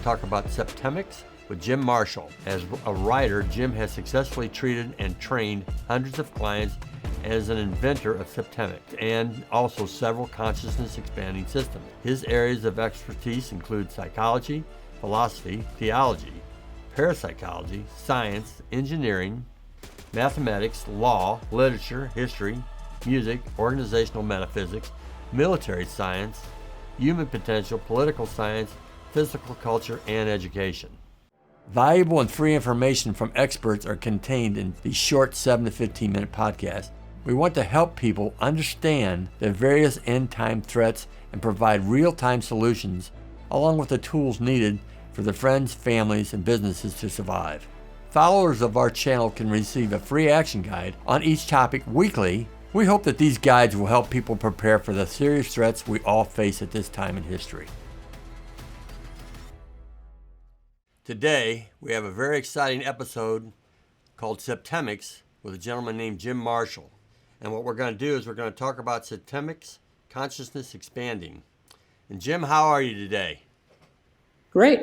to talk about Septemics with Jim Marshall. As a writer, Jim has successfully treated and trained hundreds of clients as an inventor of Septemics and also several consciousness expanding systems. His areas of expertise include psychology, philosophy, theology, parapsychology, science, engineering, mathematics, law, literature, history, music, organizational metaphysics, military science, human potential, political science, physical culture, and education. Valuable and free information from experts are contained in these short 7 to 15 minute podcasts. We want to help people understand the various end-time threats and provide real-time solutions along with the tools needed for their friends, families, and businesses to survive. Followers of our channel can receive a free action guide on each topic weekly. We hope that these guides will help people prepare for the serious threats we all face at this time in history. Today, we have a very exciting episode called Septemics with a gentleman named Jim Marshall. And what we're going to do is we're going to talk about Septemics, consciousness expanding. And Jim, how are you today? Great.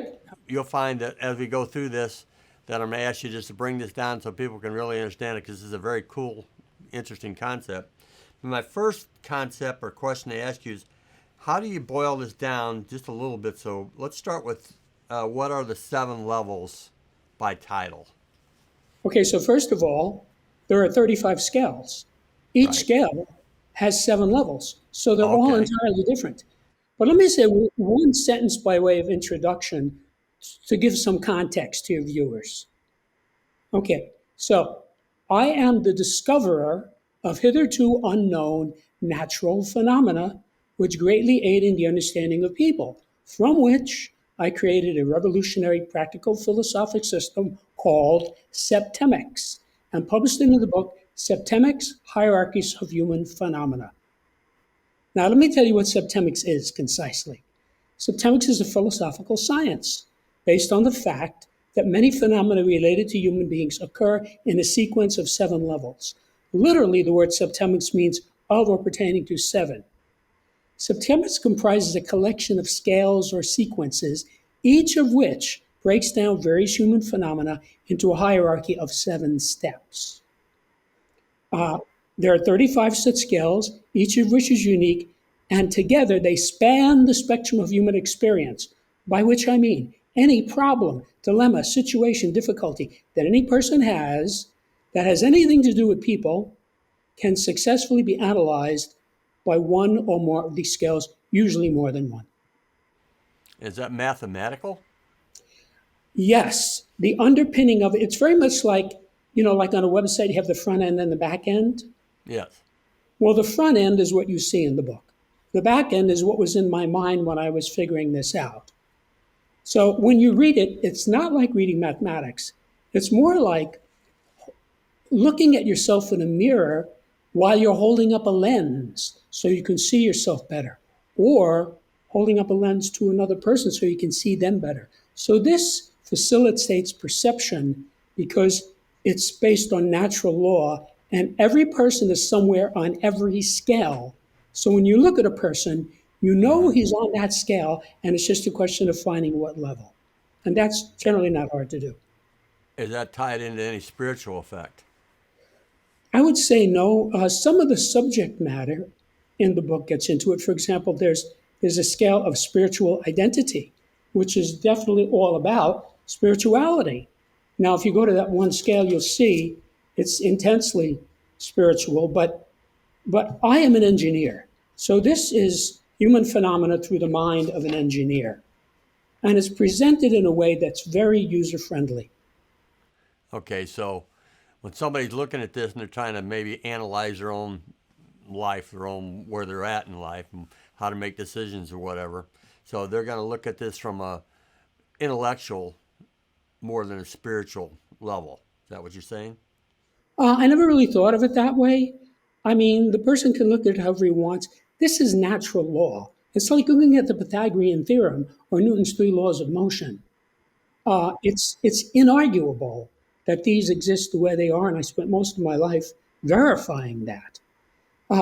You'll find that as we go through this, that I'm going to ask you just to bring this down so people can really understand it, because this is a very cool, interesting concept. And my first concept or question to ask you is, how do you boil this down just a little bit? So let's start with what are the 7 levels by title? Okay, so first of all, there are 35 scales. Each scale has 7 levels, so they're all entirely different. But let me say one sentence by way of introduction to give some context to your viewers. Okay, so I am the discoverer of hitherto unknown natural phenomena which greatly aid in the understanding of people, from which I created a revolutionary practical philosophic system called Septemics and published it in the book Septemics, Hierarchies of Human Phenomena. Now, let me tell you what Septemics is concisely. Septemics is a philosophical science based on the fact that many phenomena related to human beings occur in a sequence of 7 levels. Literally, the word Septemics means of or pertaining to 7. Septemics comprises a collection of scales or sequences, each of which breaks down various human phenomena into a hierarchy of 7 steps. There are 35 such scales, each of which is unique, and together they span the spectrum of human experience, by which I mean any problem, dilemma, situation, difficulty that any person has that has anything to do with people can successfully be analyzed by one or more of these scales, usually more than one. Is that mathematical? Yes, the underpinning of it, it's very much like, like on a website, you have the front end and the back end. Yes. Well, the front end is what you see in the book. The back end is what was in my mind when I was figuring this out. So when you read it, it's not like reading mathematics. It's more like looking at yourself in a mirror while you're holding up a lens so you can see yourself better, or holding up a lens to another person so you can see them better. So this facilitates perception because it's based on natural law, and every person is somewhere on every scale. So when you look at a person, you know he's on that scale, and it's just a question of finding what level. And that's generally not hard to do. Is that tied into any spiritual effect? I would say no. Some of the subject matter in the book gets into it. For example, there's a scale of spiritual identity, which is definitely all about spirituality. Now, if you go to that one scale, you'll see it's intensely spiritual, but I am an engineer. So this is human phenomena through the mind of an engineer. And it's presented in a way that's very user-friendly. Okay, so when somebody's looking at this and they're trying to maybe analyze their own life, where they're at in life and how to make decisions or whatever, so they're going to look at this from a intellectual more than a spiritual level. Is that what you're saying? I never really thought of it that way. I mean, the person can look at it however he wants. This is natural law. It's like looking at the Pythagorean theorem or Newton's 3 laws of motion. It's inarguable that these exist the way they are, and I spent most of my life verifying that.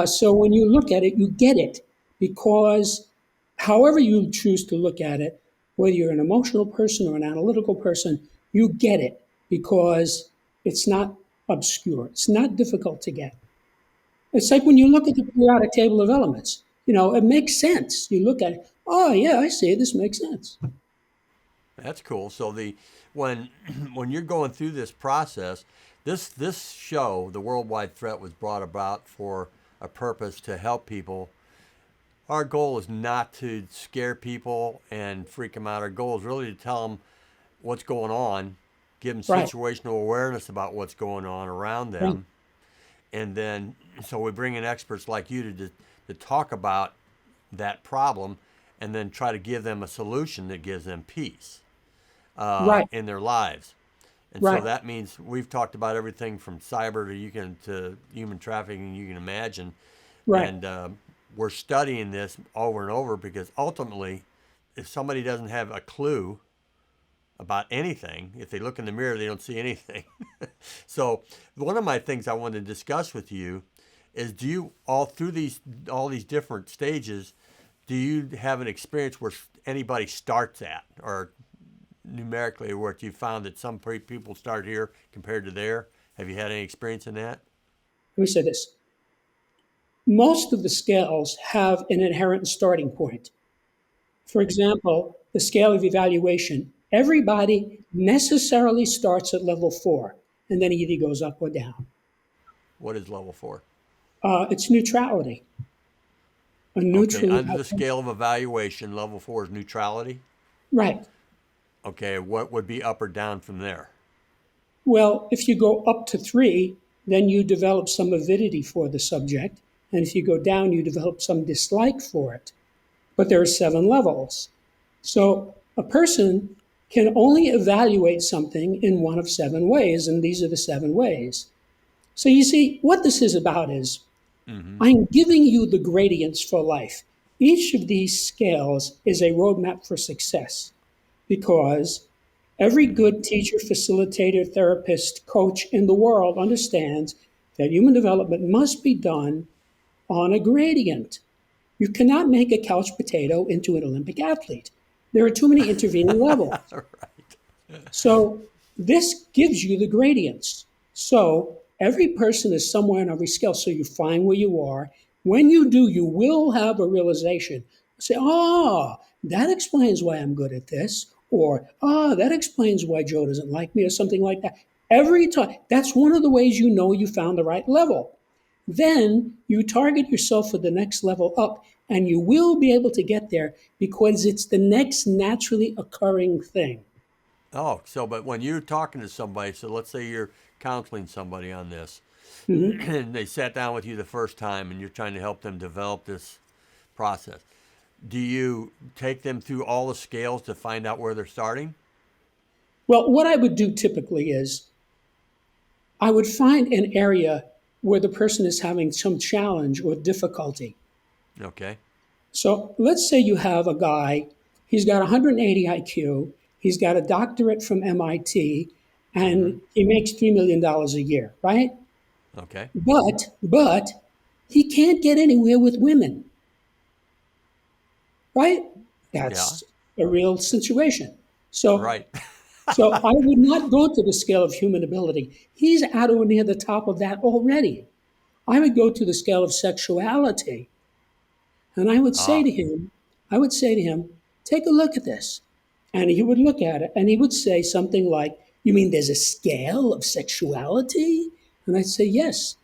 So when you look at it, you get it, because however you choose to look at it, whether you're an emotional person or an analytical person, you get it because it's not obscure. It's not difficult to get. It's like when you look at the periodic table of elements, it makes sense. You look at it, oh, yeah, I see it. This makes sense. That's cool. So when when you're going through this process, this show, the Worldwide Threat, was brought about for a purpose to help people. Our goal is not to scare people and freak them out. Our goal is really to tell them what's going on, give them Right, situational awareness about what's going on around right, them, and then so we bring in experts like you to talk about that problem, and then try to give them a solution that gives them peace right, in their lives. And so right, that means we've talked about everything from cyber to human trafficking you can imagine, right. and we're studying this over and over because ultimately, if somebody doesn't have a clue about anything, if they look in the mirror, they don't see anything. So one of my things I wanted to discuss with you is, do you all these different stages, do you have an experience where anybody starts at, or numerically, where you found that some people start here compared to there? Have you had any experience in that? Let me say this. Most of the scales have an inherent starting point. For example, the scale of evaluation, everybody necessarily starts at level 4, and then it either goes up or down. What is level 4? It's neutrality, a Okay, neutral under the evaluation. scale of evaluation, level 4 is neutrality. Right. Okay, what would be up or down from there? Well, if you go up to 3, then you develop some avidity for the subject, and if you go down, you develop some dislike for it. But there are 7 levels. So a person can only evaluate something in one of 7 ways, and these are the 7 ways. So you see, what this is about is Mm-hmm. I'm giving you the gradients for life. Each of these scales is a roadmap for success because every Mm-hmm. good teacher, facilitator, therapist, coach in the world understands that human development must be done on a gradient. You cannot make a couch potato into an Olympic athlete. There are too many intervening levels. Right. So this gives you the gradients. So every person is somewhere on every scale. So you find where you are. When you do, you will have a realization. Say, oh, that explains why I'm good at this. Or, oh, that explains why Joe doesn't like me, or something like that. Every time. That's one of the ways you know you found the right level. Then you target yourself for the next level up, and you will be able to get there because it's the next naturally occurring thing. Oh, so but when you're talking to somebody, so let's say you're counseling somebody on this, Mhm. and they sat down with you the first time, and you're trying to help them develop this process. Do you take them through all the scales to find out where they're starting? Well, what I would do typically is I would find an area where the person is having some challenge or difficulty. Okay. So let's say you have a guy, he's got 180 IQ, he's got a doctorate from MIT, Mm-hmm. and he makes $3 million a year, right? Okay. But he can't get anywhere with women, right? Yeah. That's a real situation. So Right. So I would not go to the scale of human ability. He's at or near the top of that already. I would go to the scale of sexuality, and Ah. I would say to him, take a look at this. And he would look at it and he would say something like, you mean there's a scale of sexuality? And I'd say, yes.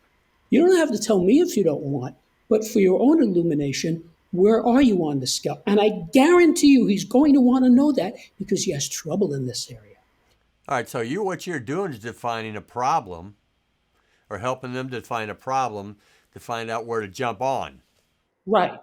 You don't have to tell me if you don't want, but for your own illumination, where are you on the scale? And I guarantee you he's going to want to know that because he has trouble in this area. All right. So what you're doing is defining a problem, or helping them define a problem to find out where to jump on. Right.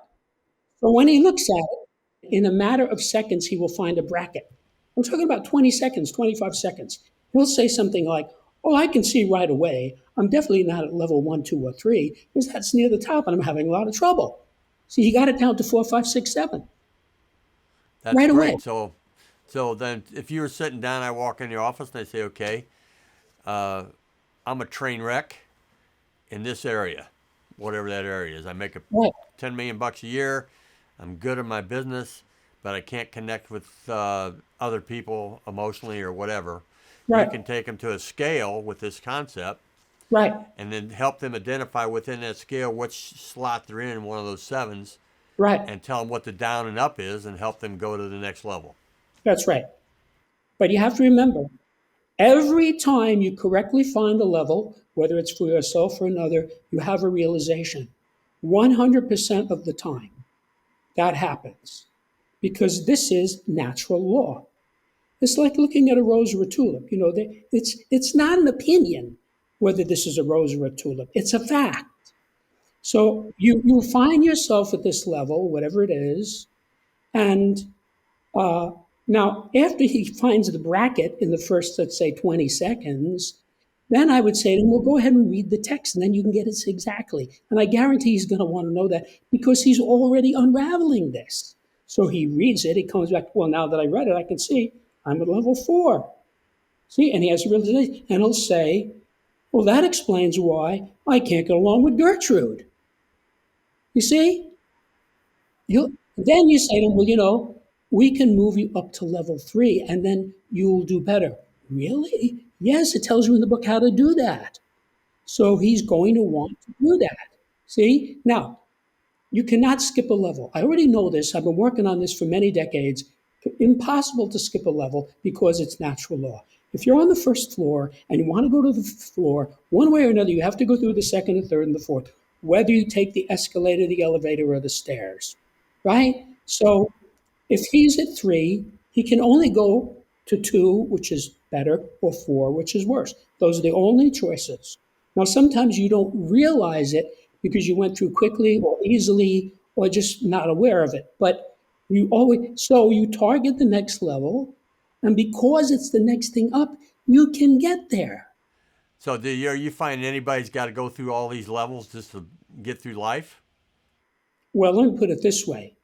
So when he looks at it, in a matter of seconds, he will find a bracket. I'm talking about 20 seconds, 25 seconds. He'll say something like, oh, I can see right away. I'm definitely not at level 1, 2, or 3 because that's near the top and I'm having a lot of trouble. See, he got it down to 4, 5, 6, 7 That's right away. great. So then, if you were sitting down, I walk in your office and I say, okay, uh, I'm a train wreck in this area, whatever that area is. I make a Right. 10 million bucks a year. I'm good at my business, but I can't connect with other people emotionally or whatever. You Right, can take them to a scale with this concept right, and then help them identify within that scale which slot they're in one of those sevens right. and tell them what the down and up is and help them go to the next level. That's right. But you have to remember, every time you correctly find a level, whether it's for yourself or another, you have a realization. 100% of the time, that happens because this is natural law. It's like looking at a rose or a tulip. It's not an opinion whether this is a rose or a tulip. It's a fact. So you find yourself at this level, whatever it is, and uh, now after he finds the bracket in the first, let's say, 20 seconds, then I would say to him, well, go ahead and read the text, and then you can get it exactly. And I guarantee he's going to want to know that because he's already unraveling this. So he reads it. He comes back, well, now that I read it, I can see I'm at level 4. See, and he has a realization, and he'll say, well, that explains why I can't get along with Gertrude. You see? Then you say to him, well, we can move you up to level 3 and then you'll do better. Really? Yes, it tells you in the book how to do that. So he's going to want to do that. See? Now, you cannot skip a level. I already know this. I've been working on this for many decades. Impossible to skip a level because it's natural law. If you're on the first floor and you want to go to the floor, one way or another, you have to go through the second, the third, and the fourth, whether you take the escalator, the elevator, or the stairs, right? So if he's at 3, he can only go to 2, which is better, or 4, which is worse. Those are the only choices. Now, sometimes you don't realize it because you went through quickly or easily or just not aware of it. But you target the next level, and because it's the next thing up, you can get there. So, are you finding anybody's got to go through all these levels just to get through life? Well, let me put it this way.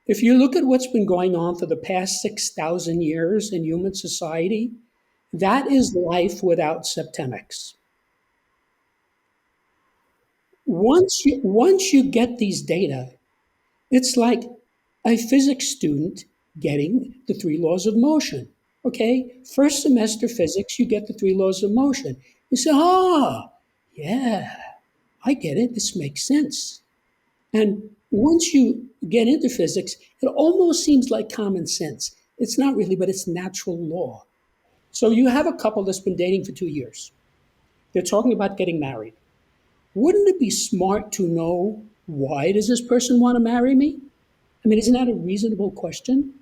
If you look at what's been going on for the past 6,000 years in human society, that is life without septemics. Once you get these data, it's like a physics student getting the 3 laws of motion. Okay, first semester physics, you get the 3 laws of motion. You say, yeah, I get it. This makes sense. And once you get into physics, it almost seems like common sense. It's not really, but it's natural law. So you have a couple that's been dating for 2 years. They're talking about getting married. Wouldn't it be smart to know why does this person want to marry me? I mean, isn't that a reasonable question?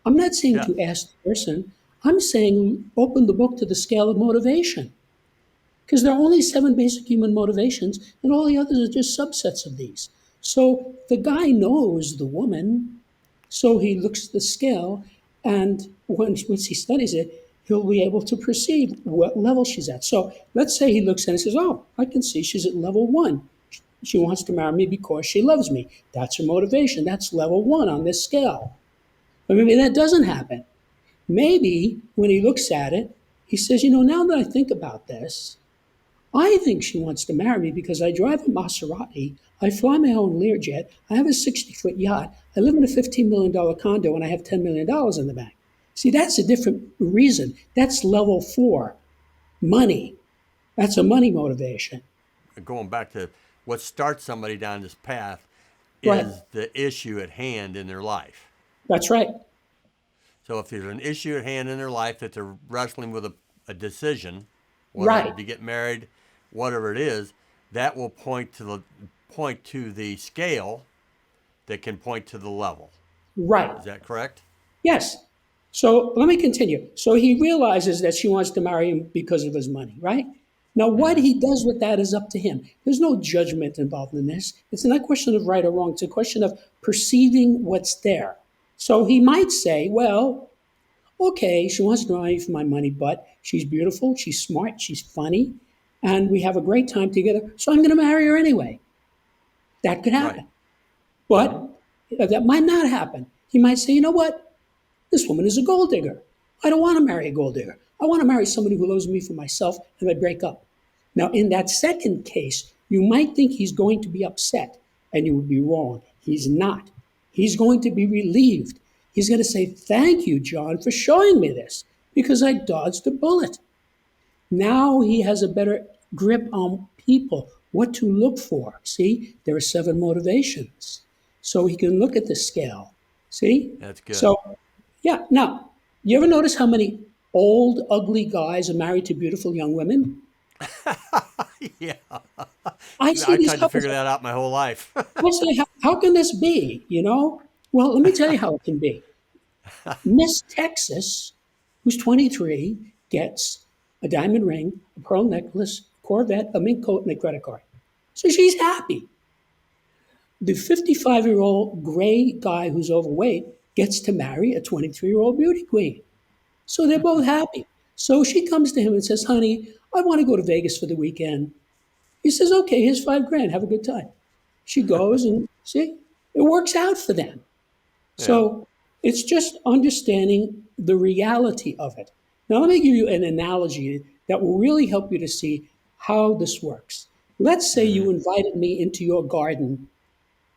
I'm not saying Yes. to ask the person. I'm saying open the book to the scale of motivation. Because there are only 7 basic human motivations, and all the others are just subsets of these. So the guy knows the woman, so he looks at the scale, and once he studies it, he'll be able to perceive what level she's at. So let's say he looks at it and says, oh, I can see she's at level 1. She wants to marry me because she loves me. That's her motivation. That's level 1 on this scale. But maybe that doesn't happen. Maybe when he looks at it, he says, now that I think about this, I think she wants to marry me because I drive a Maserati, I fly my own Learjet, I have a 60-foot yacht, I live in a $15 million condo, and I have $10 million in the bank. See, that's a different reason. That's level 4, money. That's a money motivation. Going back to what starts somebody down this path Right. is the issue at hand in their life. That's right. So if there's an issue at hand in their life that they're wrestling with a decision, whether Right. to get married, whatever it is, that will point to the scale that can point to the level. Right. Is that correct? Yes. So let me continue. So he realizes that she wants to marry him because of his money, right? Now, what Mm-hmm. he does with that is up to him. There's no judgment involved in this. It's not a question of right or wrong. It's a question of perceiving what's there. So he might say, well, okay, she wants to marry me for my money, but she's beautiful, she's smart, she's funny, and we have a great time together. So I'm going to marry her anyway. That could Right. happen. Mm-hmm. But that might not happen. He might say, you know what? This woman is a gold digger. I don't want to marry a gold digger. I want to marry somebody who loves me for myself, and they break up. Now, in that second case, you might think he's going to be upset, and you would be wrong. He's not. He's going to be relieved. He's going to say, "Thank you, John, for showing me this because I dodged a bullet." Now he has a better grip on people, what to look for. See, there are 7 motivations. So he can look at the scale. See? That's good. So, yeah. Now, you ever notice how many old, ugly guys are married to beautiful young women? Yeah. I see I these tried to couples. figure that out my whole life. I say, how can this be? Well, let me tell you how it can be. Miss Texas, who's 23, gets a diamond ring, a pearl necklace, a Corvette, a mink coat, and a credit card. So she's happy. The 55-year-old gray guy who's overweight gets to marry a 23-year-old beauty queen. So they're both happy. So she comes to him and says, "Honey, I want to go to Vegas for the weekend." He says, "Okay, here's 5 grand. Have a good time." She goes and see, it works out for them. Yeah. So it's just understanding the reality of it. Now, let me give you an analogy that will really help you to see how this works. Let's say Hmm. you invited me into your garden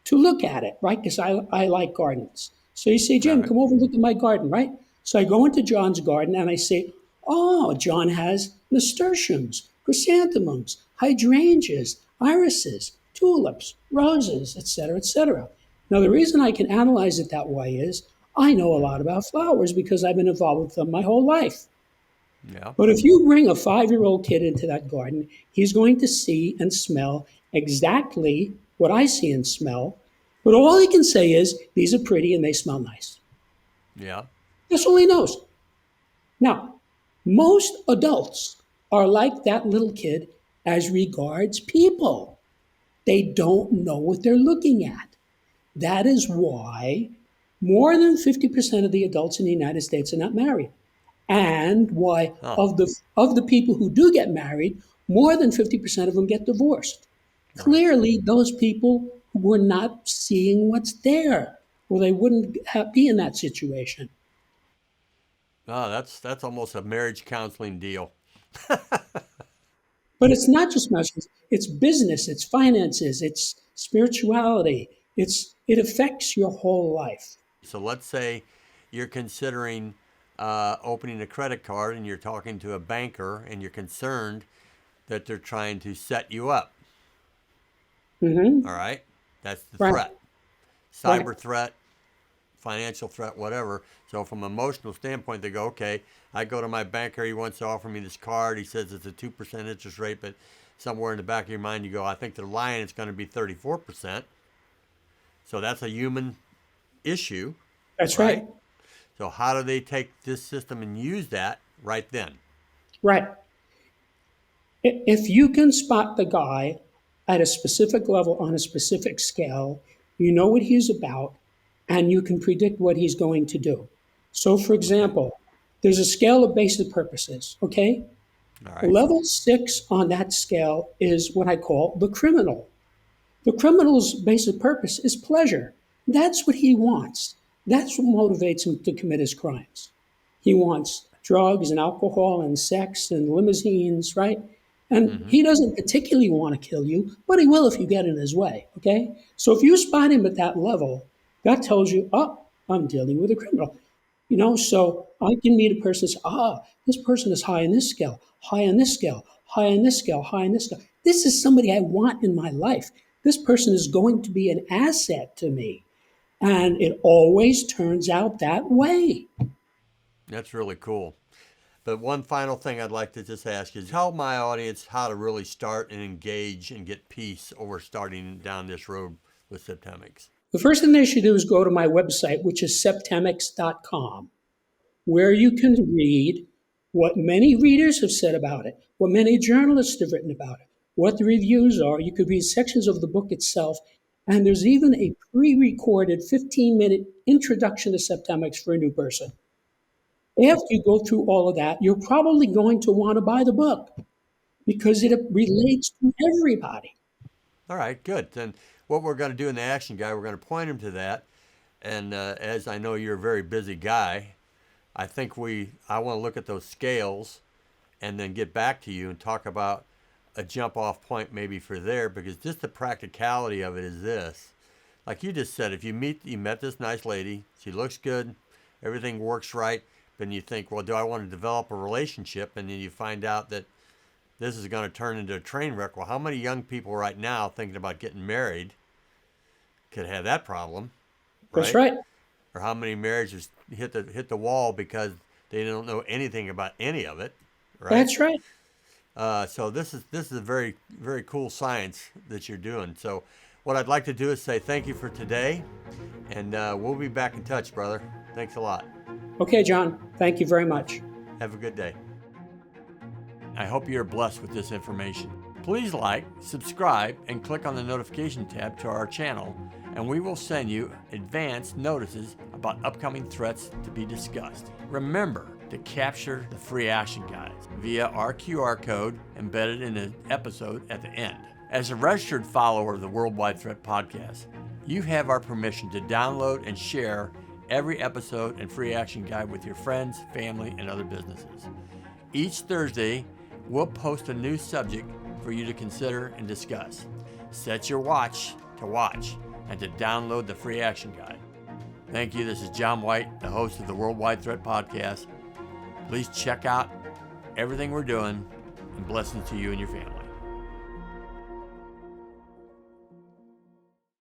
to look at it, right? Because I like gardens. So you say, All "Jim, right. come over and look at my garden," right? So I go into John's garden and I say, "Oh, John has nasturtiums, chrysanthemums, hydrangeas, irises, tulips, roses, etc., etc." Now, the reason I can analyze it that way is I know a lot about flowers because I've been involved with them my whole life. Yeah. But if you bring a 5-year-old kid into that garden, he's going to see and smell exactly what I see and smell. But all he can say is, "These are pretty and they smell nice." Yeah. That's all he knows. Now, most adults are like that little kid as regards people. They don't know what they're looking at. That is why more than 50% of the adults in the United States are not married. And why Huh. of the people who do get married, more than 50% of them get divorced. Right. Clearly, those people were not seeing what's there, or they wouldn't be in that situation. Oh, that's almost a marriage counseling deal. But it's not just marriage; it's business, it's finances, it's spirituality. It affects your whole life. So let's say you're considering opening a credit card and you're talking to a banker and you're concerned that they're trying to set you up. All Hmm. right. That's the Right, threat. right. Cyber threat, financial threat, whatever. So from an emotional standpoint, they go, okay, I go to my banker. He wants to offer me this card. He says it's a 2% interest rate, but somewhere in the back of your mind, you go, I think they're lying. It's going to be 34%. So that's a human issue, That's right. right? So how do they take this system and use that right then? Right. If you can spot the guy at a specific level on a specific scale, you know what he's about, and you can predict what he's going to do. So, for Okay. example, there's a scale of basic purposes, okay? All right. Level 6 on that scale is what I call the criminal. The criminal's basic purpose is pleasure. That's what he wants. That's what motivates him to commit his crimes. He wants drugs and alcohol and sex and limousines, right? And Mm-hmm. he doesn't particularly want to kill you, but he will if you get in his way, okay? So if you spot him at that level, that tells you, "Oh, I'm dealing with a criminal." So I can meet a person and say, this person is high on this scale, high on this scale, high on this scale, high on this scale. This is somebody I want in my life. This person is going to be an asset to me. And it always turns out that way. That's really cool. But one final thing I'd like to just ask is tell my audience how to really start and engage and get peace over starting down this road with Septemics. The first thing they should do is go to my website, which is septemics.com, where you can read what many readers have said about it, what many journalists have written about it, what the reviews are. You could read sections of the book itself, and there's even a pre recorded 15-minute introduction to Septemics for a new person. After you go through all of that, you're probably going to want to buy the book because it relates to everybody. All right, good. Then what we're going to do in the action guide, we're going to point them to that. And as I know you're a very busy guy, I want to look at those scales and then get back to you and talk about a jump off point maybe for there because just the practicality of it is this. like you just said, if you met this nice lady, she looks good, everything works right, then you think, well, do I want to develop a relationship? And then you find out that this is going to turn into a train wreck. Well, how many young people right now thinking about getting married could have that problem, right? That's right. Or how many marriages hit the wall because they don't know anything about any of it, right? That's right. So this is a very, very cool science that you're doing. So what I'd like to do is say thank you for today, and we'll be back in touch, brother. Thanks a lot. Okay, John. Thank you very much. Have a good day. I hope you're blessed with this information. Please like, subscribe, and click on the notification tab to our channel, and we will send you advance notices about upcoming threats to be discussed. Remember to capture the free action guides via our QR code embedded in the episode at the end. As a registered follower of the Worldwide Threat Podcast, you have our permission to download and share every episode and free action guide with your friends, family, and other businesses. Each Thursday, we'll post a new subject for you to consider and discuss. Set your watch to watch and to download the free action guide. Thank you. This is John White, the host of the Worldwide Threat Podcast. Please check out everything we're doing, and blessings to you and your family.